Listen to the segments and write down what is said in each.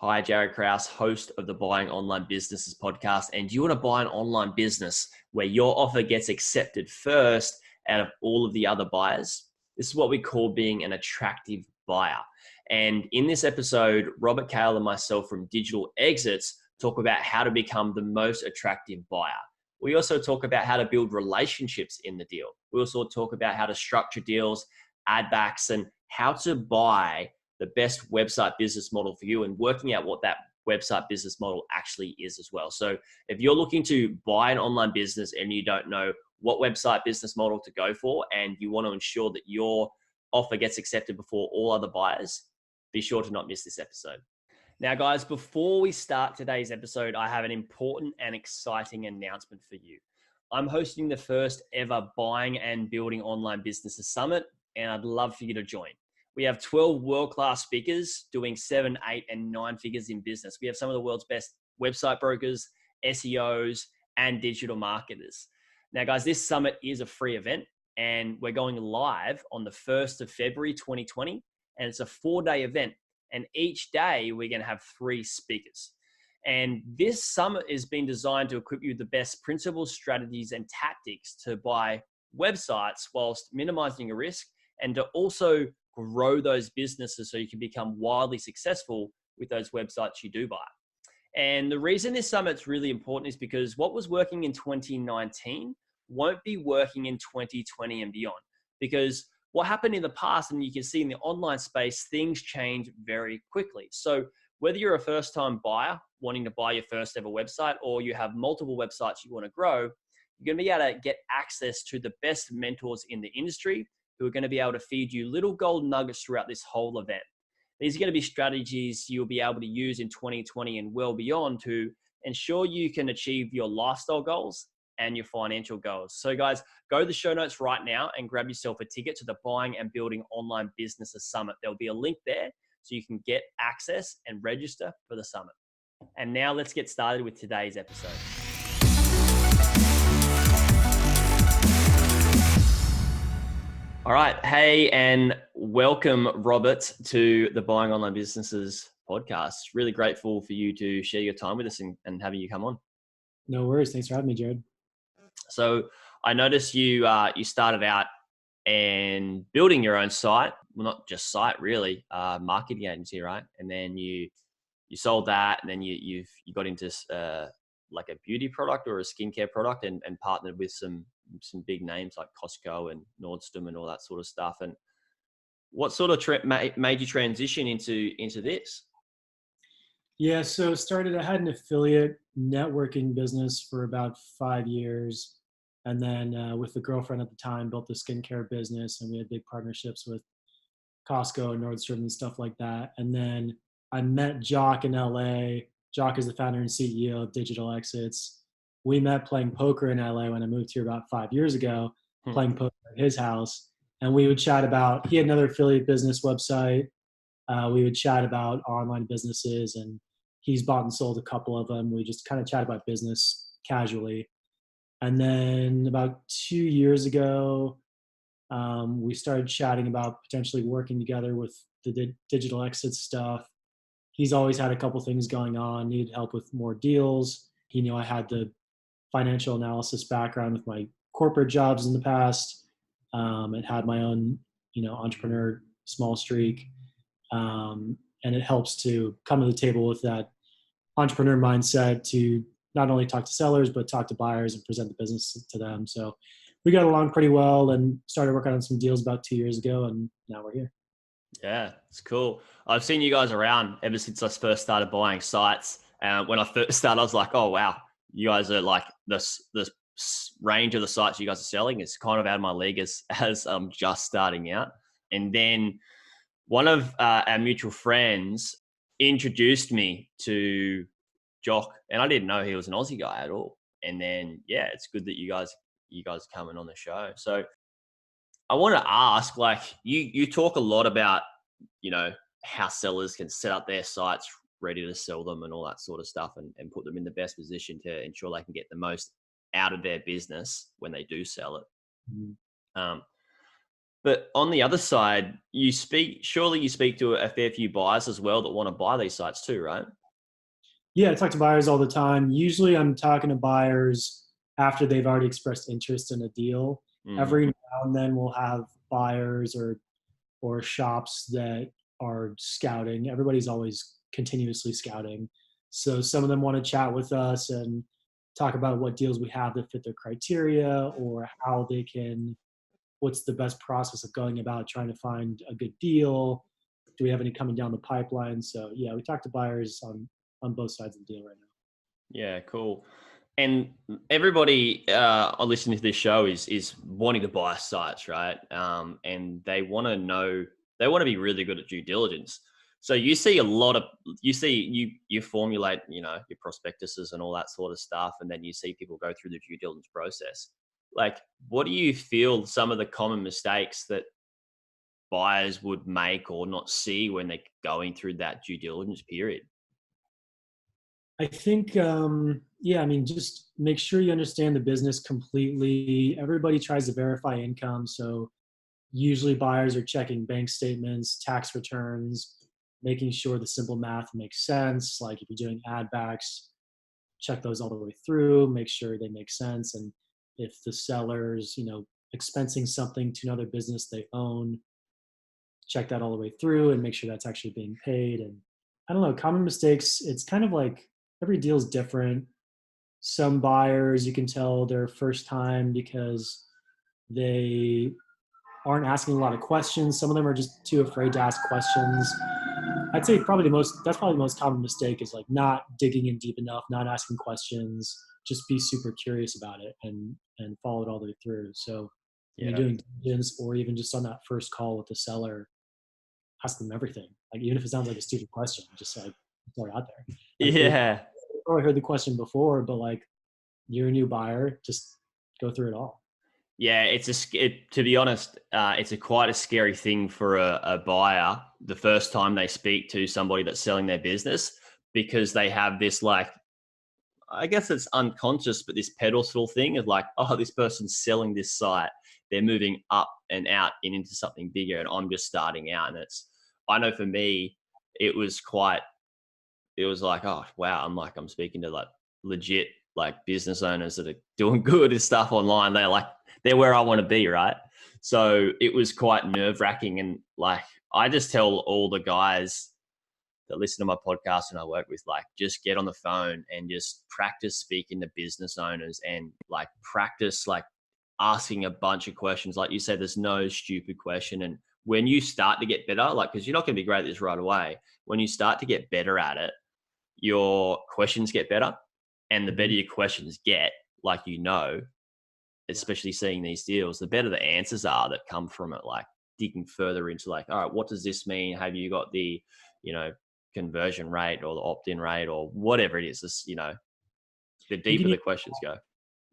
Hi, Jaryd Krause, host of the Buying Online Businesses podcast. And do you want to buy an online business where your offer gets accepted first out of all of the other buyers? This is what we call being an attractive buyer. And in this episode, Robert, Kale, and myself from Digital Exits talk about how to become the most attractive buyer. We also talk about how to build relationships in the deal. We also talk about how to structure deals, add backs, and how to buy the best website business model for you and working out what that website business model actually is as well. So if you're looking to buy an online business and you don't know what website business model to go for and you want to ensure that your offer gets accepted before all other buyers, be sure to not miss this episode. Now, guys, before we start today's episode, I have an important and exciting announcement for you. I'm hosting the first ever Buying and Building Online Businesses Summit, and I'd love for you to join. We have 12 world-class speakers doing 7, 8, and 9 figures in business. We have some of the world's best website brokers, SEOs, and digital marketers. Now, guys, this summit is a free event, and we're going live on the 1st of February, 2020, and it's a 4-day event. And each day, we're going to have 3 speakers. And this summit is being designed to equip you with the best principles, strategies, and tactics to buy websites whilst minimizing your risk and to also grow those businesses so you can become wildly successful with those websites you do buy. And the reason this summit's really important is because what was working in 2019 won't be working in 2020 and beyond. Because what happened in the past, and you can see in the online space, things change very quickly. So whether you're a first-time buyer wanting to buy your first ever website or you have multiple websites you want to grow, you're going to be able to get access to the best mentors in the industry who are going to be able to feed you little gold nuggets throughout this whole event. These are going to be strategies you'll be able to use in 2020 and well beyond to ensure you can achieve your lifestyle goals and your financial goals. So guys, go to the show notes right now and grab yourself a ticket to the Buying and Building Online Businesses Summit. There'll be a link there so you can get access and register for the summit. And now let's get started with today's episode. All right. Hey, and welcome, Robert, to the Buying Online Businesses podcast. Really grateful for you to share your time with us and having you come on. No worries. Thanks for having me, Jaryd. So I noticed you started out and building your own site. Well, not just site, really, marketing agency, right? And then you sold that, and then you got into like a beauty product or a skincare product, and partnered with some big names like Costco and Nordstrom and all that sort of stuff. And what sort of made you transition into this? Yeah, so I had an affiliate networking business for about 5 years. And then with the girlfriend at the time, built the skincare business, and we had big partnerships with Costco and Nordstrom and stuff like that. And then I met Jock in LA. Jock is the founder and CEO of Digital Exits. We met playing poker in LA when I moved here about 5 years ago, playing poker at his house. And we would chat about, he had another affiliate business website. We would chat about online businesses, and he's bought and sold a couple of them. We just kind of chat about business casually. And then about 2 years ago, we started chatting about potentially working together with the digital exit stuff. He's always had a couple things going on, needed help with more deals. He knew I had the financial analysis background with my corporate jobs in the past. It had my own, entrepreneur small streak. And it helps to come to the table with that entrepreneur mindset to not only talk to sellers, but talk to buyers and present the business to them. So we got along pretty well and started working on some deals about 2 years ago, and now we're here. Yeah, it's cool. I've seen you guys around ever since I first started buying sites. When I first started, I was like, oh, wow, you guys are like the range of the sites you guys are selling is kind of out of my league as I'm just starting out. And then one of our mutual friends introduced me to Jock, and I didn't know he was an Aussie guy at all. And then, yeah, it's good that you guys are coming on the show. So I want to ask, like, you talk a lot about, how sellers can set up their sites ready to sell them and all that sort of stuff, and put them in the best position to ensure they can get the most out of their business when they do sell it. Mm-hmm. But on the other side, surely you speak to a fair few buyers as well that want to buy these sites too, right? Yeah, I talk to buyers all the time. Usually I'm talking to buyers after they've already expressed interest in a deal. Mm, Every now and then we'll have buyers or shops that are scouting. Everybody's always continuously scouting. So some of them want to chat with us and talk about what deals we have that fit their criteria, or how they can, what's the best process of going about trying to find a good deal. Do we have any coming down the pipeline? So yeah, we talk to buyers on both sides of the deal right now. yeah, cool. And everybody listening to this show is wanting to buy sites, right? And they want to know, they want to be really good at due diligence. So you see a lot of, you formulate, your prospectuses and all that sort of stuff, and then you see people go through the due diligence process. Like, what do you feel some of the common mistakes that buyers would make or not see when they're going through that due diligence period? I think, yeah, I mean, just make sure you understand the business completely. Everybody tries to verify income. So usually buyers are checking bank statements, tax returns, making sure the simple math makes sense. Like if you're doing add backs, check those all the way through, make sure they make sense. And if the seller's, expensing something to another business they own, check that all the way through and make sure that's actually being paid. And I don't know, common mistakes, it's kind of like every deal is different. Some buyers, you can tell they're first time because they aren't asking a lot of questions. Some of them are just too afraid to ask questions. I'd say that's probably the most common mistake is like not digging in deep enough, not asking questions, just be super curious about it and follow it all the way through. So when you're Yeah. doing diligence or even just on that first call with the seller, ask them everything. Like even if it sounds like a stupid question, just like throw it out there. Like they Yeah. probably heard the question before, but like you're a new buyer, just go through it all. Yeah, to be honest, it's a quite a scary thing for a buyer the first time they speak to somebody that's selling their business, because they have this, like, I guess it's unconscious, but this pedestal thing of like, oh, this person's selling this site, they're moving up and out and into something bigger, and I'm just starting out. And I know for me, it was quite, it was like, oh wow, I'm speaking to like legit like business owners that are doing good and stuff online. They're where I want to be, right? So it was quite nerve wracking, and like I just tell all the guys that listen to my podcast and I work with, like, just get on the phone and just practice speaking to business owners, and like practice like asking a bunch of questions. Like you said, there's no stupid question. And when you start to get better, like, because you're not going to be great at this right away, when you start to get better at it, your questions get better. And the better Mhm. your questions get, like, Yeah. especially seeing these deals, the better the answers are that come from it. Like digging further into like, all right, what does this mean? Have you got the, you know, conversion rate or the opt-in rate or whatever it is? This, the You deeper can, the questions go.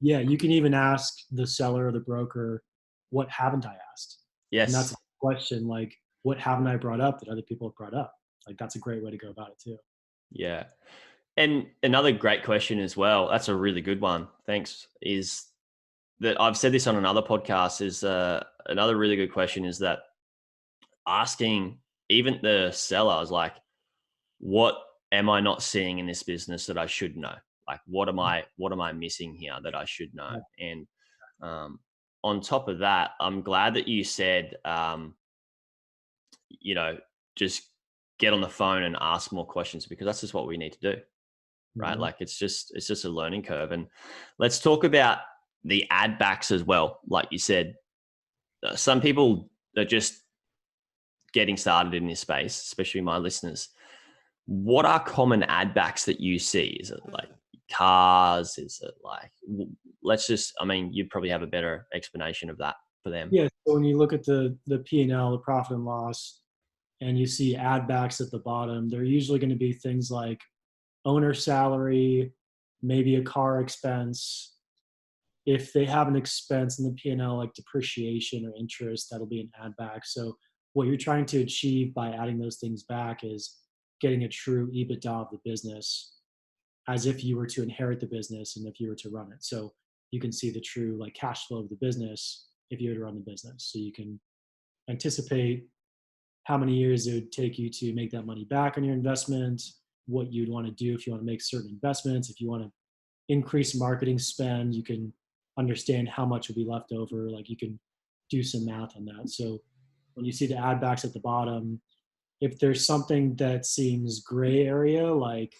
yeah, you can even ask the seller or the broker, what haven't I asked? And that's a Yes. question like, what haven't I brought up that other people have brought up? Like that's a great way to go about it too. Yeah. And another great question as well, that's a really good one. Thanks. Is that I've said this on another podcast, is another really good question is that asking even the seller is like, what am I not seeing in this business that I should know? Like, what am I missing here that I should know? Yeah. And um, on top of that, I'm glad that you said, you know, just get on the phone and ask more questions, because that's just what we need to do, right? Mhm. Like it's just a learning curve. And let's talk about the ad backs as well. Like you said, some people are just getting started in this space, especially my listeners. What are common ad backs that you see? Is it like cars? Is it like, let's just, I mean, you probably have a better explanation of that for them. Yeah. So when you look at the P&L, the profit and loss, and you see add backs at the bottom, they're usually going to be things like owner salary, maybe a car expense. If they have an expense in the P&L like depreciation or interest, that'll be an add back. So what you're trying to achieve by adding those things back is getting a true EBITDA of the business, as if you were to inherit the business and if you were to run it. So you can see the true like cash flow of the business if you were to run the business. So you can anticipate how many years it would take you to make that money back on your investment, what you'd want to do if you want to make certain investments. If you want to increase marketing spend, you can understand how much will be left over. Like you can do some math on that. So when you see the add backs at the bottom, if there's something that seems gray area, like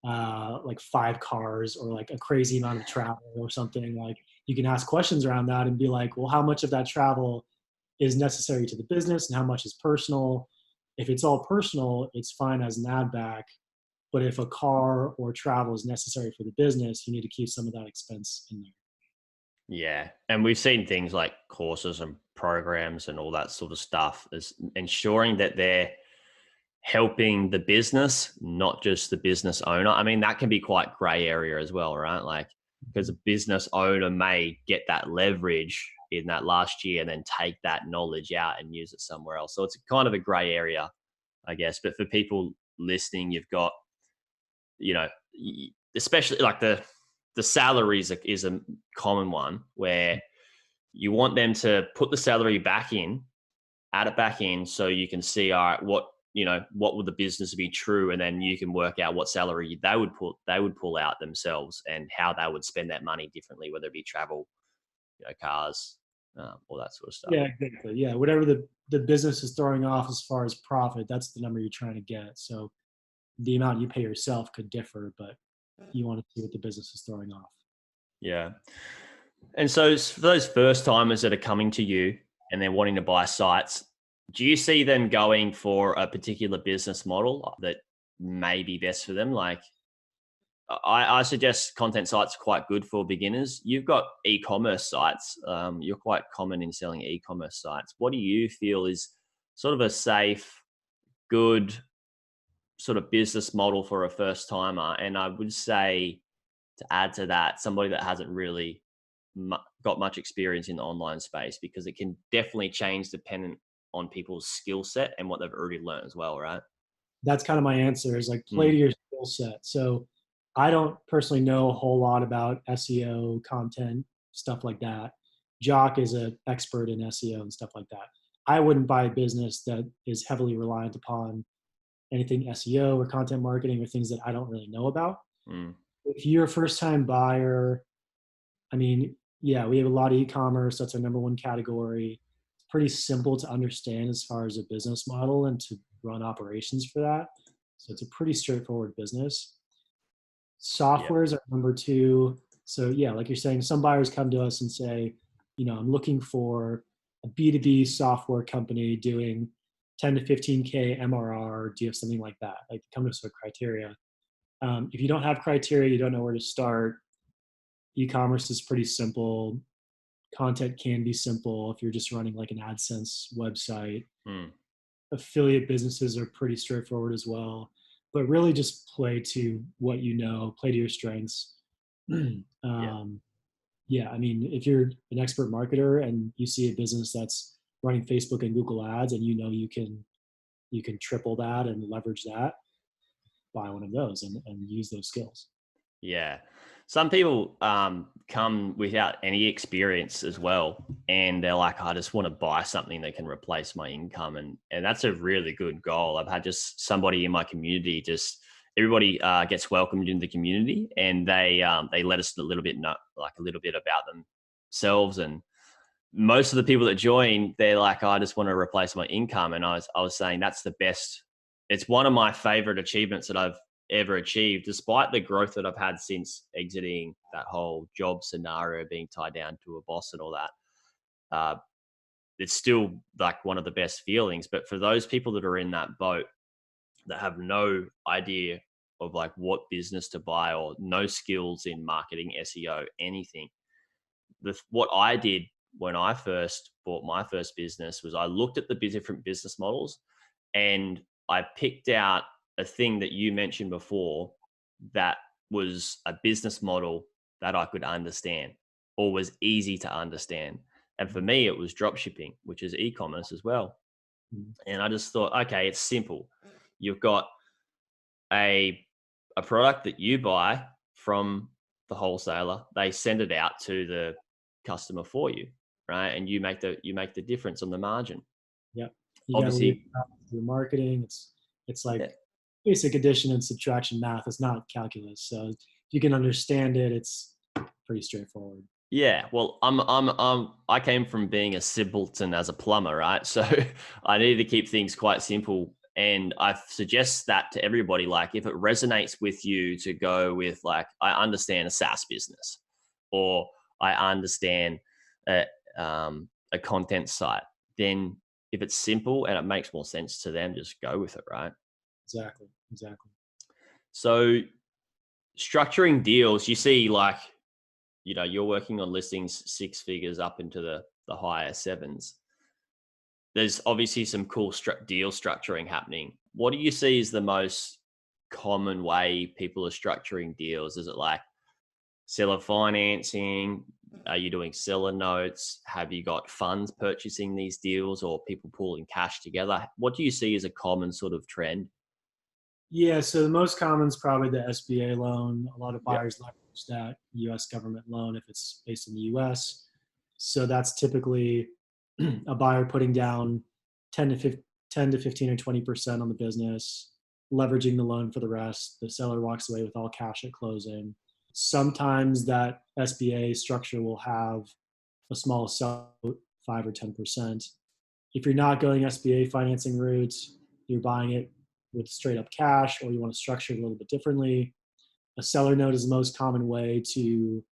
5 cars or like a crazy amount of travel or something, like you can ask questions around that and be like, well, how much of that travel is necessary to the business and how much is personal? If it's all personal, it's fine as an add back. But if a car or travel is necessary for the business, you need to keep some of that expense in there. Yeah. And we've seen things like courses and programs and all that sort of stuff is ensuring that they're helping the business, not just the business owner. I mean, that can be quite gray area as well, right? Like, because a business owner may get that leverage in that last year and then take that knowledge out and use it somewhere else. So it's kind of a gray area, I guess. But for people listening, you've got, you know, especially like the salaries is a common one where you want them to put the salary back in, add it back in, so you can see, all right, what would the business be true, and then you can work out what salary they would pull out themselves and how they would spend that money differently, whether it be travel, cars, all that sort of stuff. Yeah, exactly. Yeah, whatever the business is throwing off as far as profit, that's the number you're trying to get. So the amount you pay yourself could differ, but you want to see what the business is throwing off. Yeah. And so for those first timers that are coming to you and they're wanting to buy sites, do you see them going for a particular business model that may be best for them? Like, I suggest content sites are quite good for beginners. You've got e-commerce sites. You're quite common in selling e-commerce sites. What do you feel is sort of a safe, good sort of business model for a first timer? And I would say, to add to that, somebody that hasn't really got much experience in the online space, because it can definitely change dependent on people's skill set and what they've already learned as well, right? That's kind of my answer, is like play Mm, to your skill set. So I don't personally know a whole lot about SEO, content, stuff like that. Jock is an expert in SEO and stuff like that. I wouldn't buy a business that is heavily reliant upon anything SEO or content marketing or things that I don't really know about. mm, If you're a first time buyer, I mean, yeah, we have a lot of e-commerce. That's our number one category. It's pretty simple to understand as far as a business model and to run operations for that. So it's a pretty straightforward business. yeah, Software is our number two. So yeah, like you're saying, some buyers come to us and say, I'm looking for a B2B software company doing 10 to 15K MRR. Do you have something like that? Like, come to us with criteria. If you don't have criteria, you don't know where to start. E-commerce is pretty simple. Content can be simple if you're just running like an AdSense website. mm, Affiliate businesses are pretty straightforward as well, but really just play to what you know, play to your strengths. yeah, Yeah, I mean, if you're an expert marketer and you see a business that's running Facebook and Google ads, and you can triple that and leverage that, buy one of those and use those skills. yeah. Some people come without any experience as well, and they're like, I just want to buy something that can replace my income, and that's a really good goal. I've had just somebody in my community, just everybody gets welcomed into the community, and they let us a little bit know, like a little bit about themselves. And most of the people that join, they're like, I just want to replace my income. And I was saying that's the best. It's one of my favorite achievements that I've ever achieved, despite the growth that I've had since exiting that whole job scenario, being tied down to a boss and all that. Uh, it's still like one of the best feelings. But for those people that are in that boat that have no idea of like what business to buy or no skills in marketing, SEO, anything, what I did when I first bought my first business was I looked at the different business models, and I picked out a thing that you mentioned before that was a business model that I could understand or was easy to understand. And for me, it was drop shipping, which is e-commerce as well. Mhm. And I just thought, okay, it's simple. You've got a a product that you buy from the wholesaler, they send it out to the customer for you, right? And you make the difference on the margin. Yeah. You got to leave Obviously, it up to the marketing. It's like yeah. basic addition and subtraction math. It's not calculus. So if you can understand it, it's pretty straightforward. Yeah, well, I came from being a simpleton as a plumber, right? So I needed to keep things quite simple. And I suggest that to everybody. Like, if it resonates with you, to go with, like, I understand a SaaS business, or I understand a, a content site, then if it's simple and it makes more sense to them, just go with it, right? Exactly. Exactly. So structuring deals, you see, like, you're working on listings six figures up into the higher sevens. There's obviously some cool deal structuring happening. What do you see is the most common way people are structuring deals? Is it like seller financing? Are you doing seller notes? Have you got funds purchasing these deals, or people pooling cash together? What do you see as a common sort of trend? Yeah. So the most common is probably the SBA loan. A lot of Yep. buyers leverage that US government loan if it's based in the US. So that's typically a buyer putting down 10 to 15 or 20% on the business, leveraging the loan for the rest. The seller walks away with all cash at closing. Sometimes that SBA structure will have a small sell, 5 or 10%. If you're not going SBA financing route, you're buying it with straight up cash, or you want to structure it a little bit differently. A seller note is the most common way to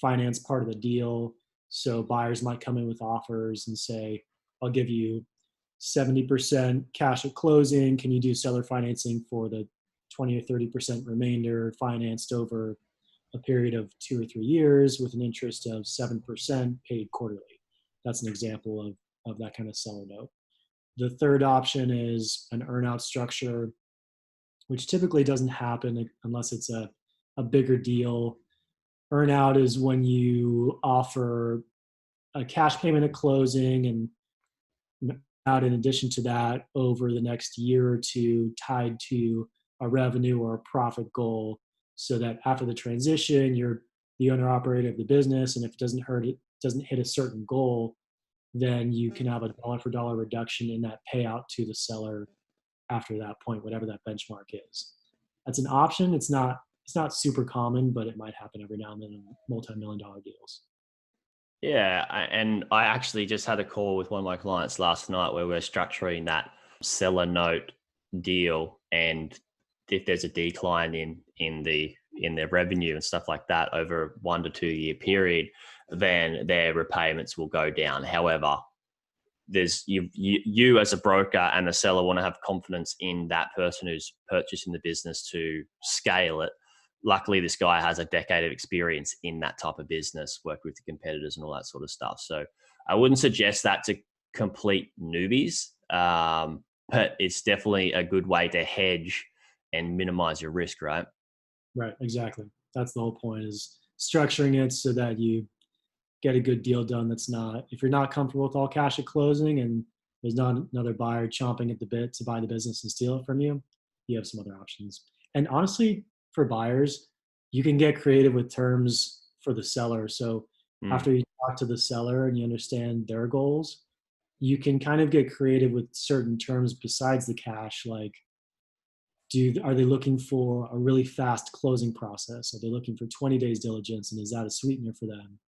finance part of the deal. So buyers might come in with offers and say, I'll give you 70% cash at closing. Can you do seller financing for the 20 or 30% remainder, financed over a period of 2 or 3 years with an interest of 7% paid quarterly? That's an example of that kind of seller note. The third option is an earnout structure, which typically doesn't happen unless it's a bigger deal. Earnout is when you offer a cash payment at closing and out in addition to that over the next year or two tied to a revenue or a profit goal, so that after the transition you're the owner operator of the business, and if it doesn't hit a certain goal, then you can have a dollar for dollar reduction in that payout to the seller after that point, whatever that benchmark is. That's an option. It's not super common, but it might happen every now and then in multi-million dollar deals. Yeah, and I actually just had a call with one of my clients last night where we're structuring that seller note deal, and if there's a decline in their revenue and stuff like that over a 1 to 2 year period, then their repayments will go down. However, there's you as a broker and the seller want to have confidence in that person who's purchasing the business to scale it. Luckily, this guy has a decade of experience in that type of business, worked with the competitors and all that sort of stuff. So I wouldn't suggest that to complete newbies, but it's definitely a good way to hedge and minimize your risk, right? Right, exactly. That's the whole point, is structuring it so that you get a good deal done. That's not, if you're not comfortable with all cash at closing and there's not another buyer chomping at the bit to buy the business and steal it from you, you have some other options. And honestly, for buyers, you can get creative with terms for the seller. So Mm. after you talk to the seller and you understand their goals, you can kind of get creative with certain terms besides the cash. Like, are they looking for a really fast closing process? Are they looking for 20 days diligence, and is that a sweetener for them?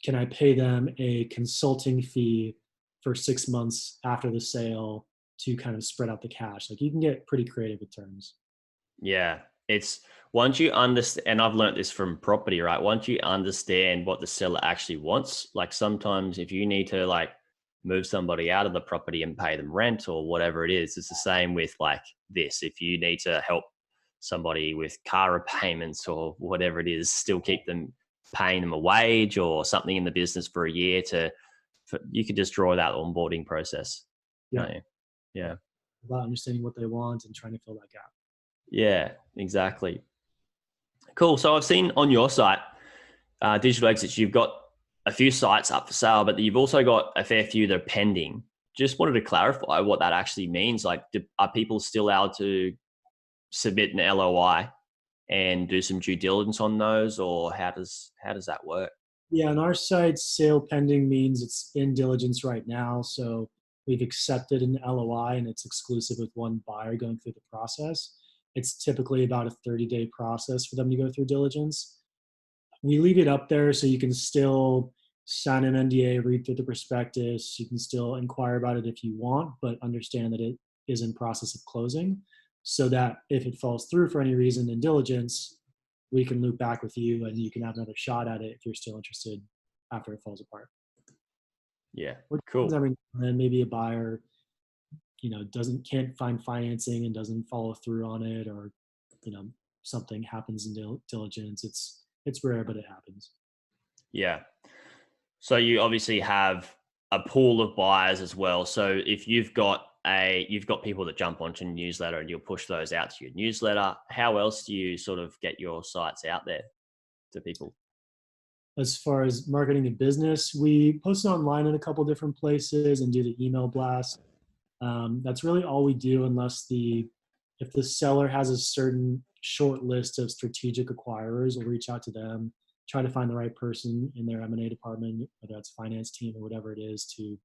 Can I pay them a consulting fee for 6 months after the sale to kind of spread out the cash? Like, you can get pretty creative with terms. Yeah, it's once you understand, and I've learned this from property, right? Once you understand what the seller actually wants, like sometimes if you need to like move somebody out of the property and pay them rent or whatever it is, it's the same with like this. If you need to help somebody with car repayments or whatever it is, still keep them paying them a wage or something in the business for a year you could just draw that onboarding process, Yeah. can't you? Yeah. About understanding what they want and trying to fill that gap. Yeah, exactly. Cool. So I've seen on your site, Digital Exits, you've got a few sites up for sale, but you've also got a fair few that are pending. Just wanted to clarify what that actually means. Like, are people still allowed to submit an LOI and do some due diligence on those, or how does that work? Yeah, on our side, sale pending means it's in diligence right now. So we've accepted an LOI and it's exclusive with one buyer going through the process. It's typically about a 30-day process for them to go through diligence. We leave it up there so you can still sign an NDA, read through the prospectus. You can still inquire about it if you want, but understand that it is in process of closing so that if it falls through for any reason in diligence, we can loop back with you and you can have another shot at it if you're still interested after it falls apart. Yeah, Which happens cool. every now and then. Maybe a buyer, can't find financing and doesn't follow through on it, or you know, something happens in diligence. It's rare, but it happens. Yeah. So you obviously have a pool of buyers as well. So if you've got people that jump onto your newsletter and you'll push those out to your newsletter, how else do you sort of get your sites out there to people? As far as marketing a business, we post it online in a couple different places and do the email blast. That's really all we do, unless if the seller has a certain short list of strategic acquirers, we'll reach out to them, try to find the right person in their M&A department, whether that's finance team or whatever it is, to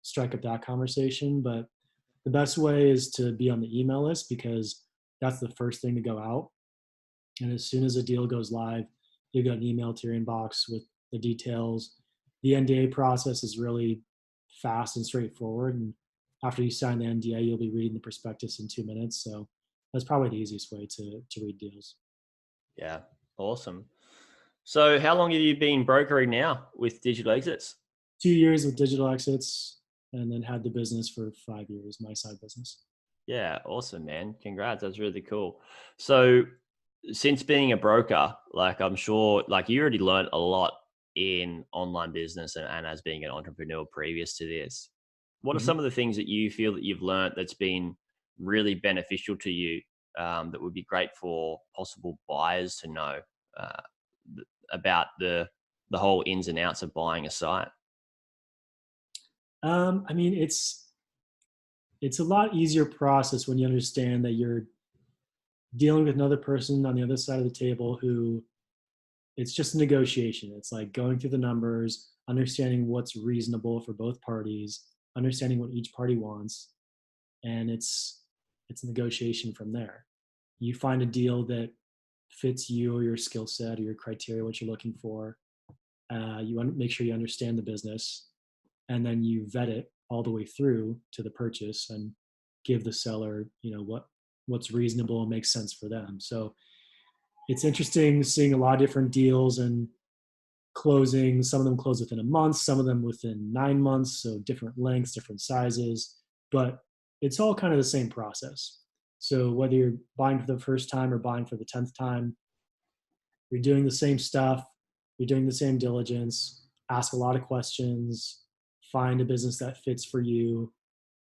strike up that conversation. But the best way is to be on the email list because that's the first thing to go out. And as soon as a deal goes live, you get an email to your inbox with the details. The NDA process is really fast and straightforward. And after you sign the NDA, you'll be reading the prospectus in 2 minutes. So that's probably the easiest way to read deals. Yeah, awesome. So how long have you been brokering now with digital exits? 2 years with digital exits, and then had the business for 5 years, my side business. Yeah, awesome, man. Congrats. That's really cool. So since being a broker, like I'm sure like you already learned a lot in online business and as being an entrepreneur previous to this. What are Mhm. some of the things that you feel that you've learned that's been really beneficial to you, that would be great for possible buyers to know, uh, about the whole ins and outs of buying a site? I mean, it's a lot easier process when you understand that you're dealing with another person on the other side of the table who it's just a negotiation. It's like going through the numbers, understanding what's reasonable for both parties, understanding what each party wants, and it's a negotiation from there. You find a deal that fits you or your skill set or your criteria, what you're looking for. You want to make sure you understand the business, and then you vet it all the way through to the purchase and give the seller, what's reasonable and makes sense for them. So it's interesting seeing a lot of different deals and closing. Some of them close within a month, some of them within 9 months. So different lengths, different sizes, but it's all kind of the same process. So whether you're buying for the first time or buying for the 10th time, you're doing the same stuff, you're doing the same diligence, ask a lot of questions, find a business that fits for you.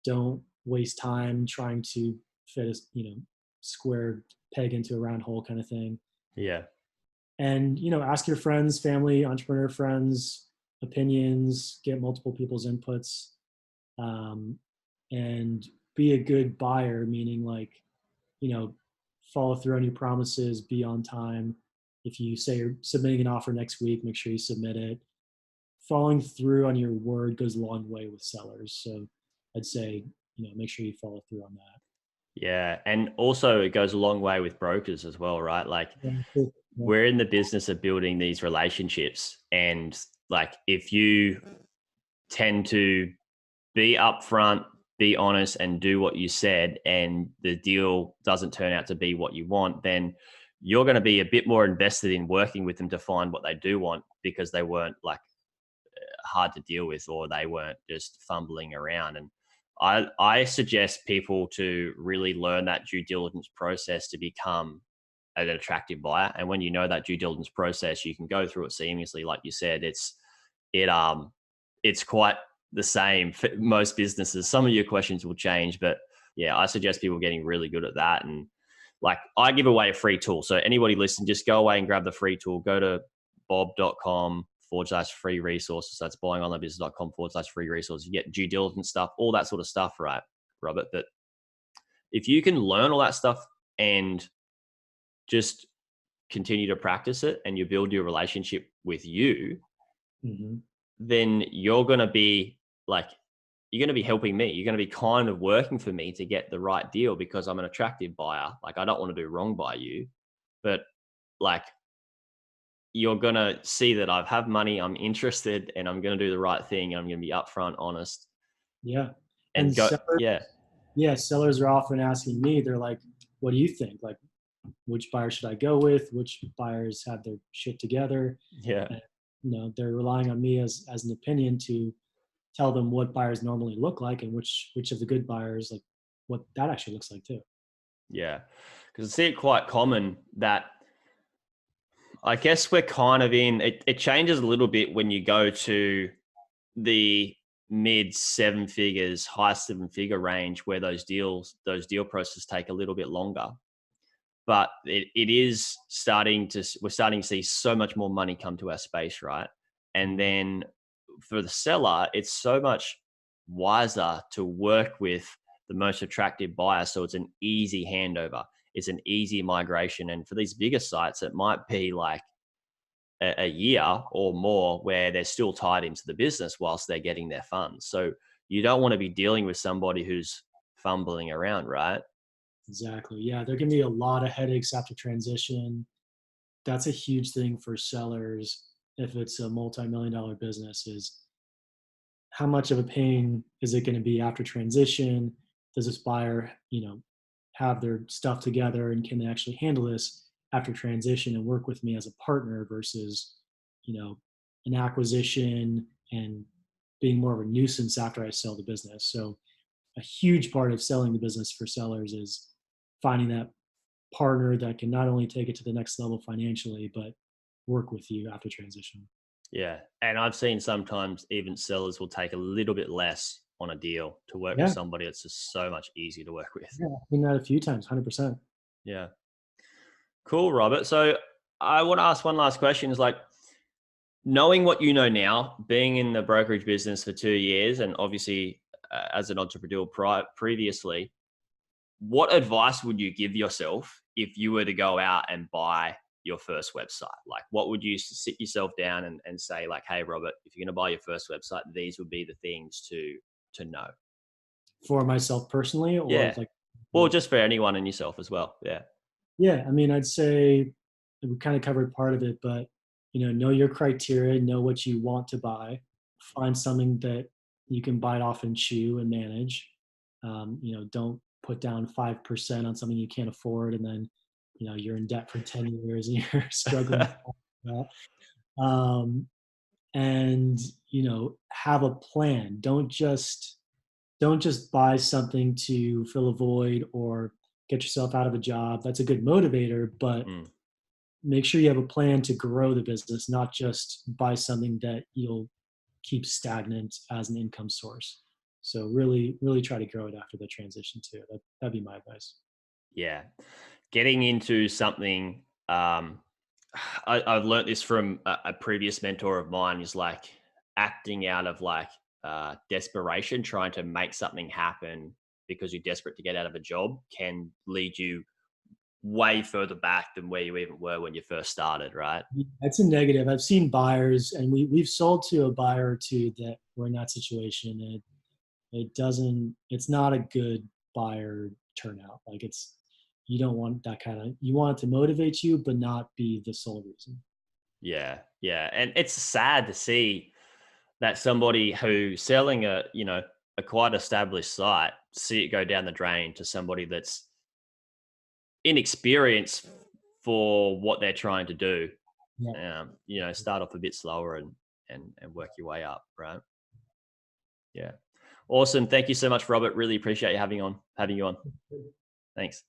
Don't waste time trying to fit a square peg into a round hole kind of thing. Yeah. And ask your friends, family, entrepreneur friends opinions, get multiple people's inputs, um, and be a good buyer, meaning like you know follow through on your promises, be on time. If you say you're submitting an offer next week, make sure you submit it. Following through on your word goes a long way with sellers. So I'd say make sure you follow through on that. Yeah. And also it goes a long way with brokers as well, right? Like Yeah. Yeah. we're in the business of building these relationships. And like if you tend to be upfront, be honest, and do what you said, and the deal doesn't turn out to be what you want, then you're going to be a bit more invested in working with them to find what they do want because they weren't like hard to deal with or they weren't just fumbling around. And I suggest people to really learn that due diligence process to become an attractive buyer. And when you know that due diligence process, you can go through it seamlessly. Like you said, it it's quite the same for most businesses. Some of your questions will change, but yeah, I suggest people getting really good at that. And like I give away a free tool. So anybody listening, just go away and grab the free tool. Go to bob.com/free resources. That's buyingonlinebusiness.com/free resources. You get due diligence stuff, all that sort of stuff, right, Robert? But if you can learn all that stuff and just continue to practice it and you build your relationship with you, Hmm. then you're going to be like, you're going to be helping me. You're going to be kind of working for me to get the right deal because I'm an attractive buyer. Like, I don't want to do wrong by you, but like, you're going to see that I have money, I'm interested, and I'm going to do the right thing. And I'm going to be upfront, honest, Yeah. and And go. sellers, Yeah. yeah, sellers are often asking me, they're like, what do you think? Like, which buyer should I go with? Which buyers have their shit together? Yeah. And, they're relying on me as an opinion to tell them what buyers normally look like and which of the good buyers, like what that actually looks like too. Yeah. Because I see it quite common that I guess we're kind of in it changes a little bit when you go to the mid seven figures, high seven figure range where those deal processes take a little bit longer. But it is we're starting to see so much more money come to our space, right? And Mhm. then for the seller, it's so much wiser to work with the most attractive buyer. So it's an easy handover. It's an easy migration. And for these bigger sites, it might be like a year or more where they're still tied into the business whilst they're getting their funds. So you don't want to be dealing with somebody who's fumbling around, right? Exactly. Yeah, there can be a lot of headaches after transition. That's a huge thing for sellers if it's a multi-million dollar business is how much of a pain is it going to be after transition? Does this buyer, have their stuff together and can they actually handle this after transition and work with me as a partner versus, you know, an acquisition and being more of a nuisance after I sell the business. So a huge part of selling the business for sellers is finding that partner that can not only take it to the next level financially, but work with you after transition. Yeah. And I've seen sometimes even sellers will take a little bit less on a deal to work with Yeah, somebody that's just so much easier to work with. yeah, I've seen that a few times, 100%. Yeah. Cool, Robert. So I want to ask one last question is like, knowing what you know now, being in the brokerage business for 2 years, and obviously as an entrepreneur previously, what advice would you give yourself if you were to go out and buy your first website? Like, what would you sit yourself down and say, like, hey, Robert, if you're going to buy your first website, these would be the things to know. For myself personally, or Yeah. like, Or just for anyone and yourself as well. Yeah. yeah, I mean, I'd say we kind of covered part of it, but know your criteria, know what you want to buy, find something that you can bite off and chew and manage. Don't put down 5% on something you can't afford, and then you're in debt for 10 years and you're struggling. With that. And have a plan. Don't just buy something to fill a void or get yourself out of a job. That's a good motivator, but Mm. make sure you have a plan to grow the business, not just buy something that you'll keep stagnant as an income source. So really, really try to grow it after the transition too. That'd be my advice. Yeah. Getting into something, I've learned this from a previous mentor of mine is like acting out of like desperation, trying to make something happen because you're desperate to get out of a job can lead you way further back than where you even were when you first started, right? That's a negative. I've seen buyers, and we've sold to a buyer or two that were in that situation. It doesn't. It's not a good buyer turnout. Like you don't want that kind of. You want it to motivate you, but not be the sole reason. Yeah, yeah, and it's sad to see that somebody who's selling a quite established site see it go down the drain to somebody that's inexperienced for what they're trying to do. Yeah. Start off a bit slower and work your way up, right? Yeah, awesome. Thank you so much, Robert. Really appreciate you having you on. Thanks.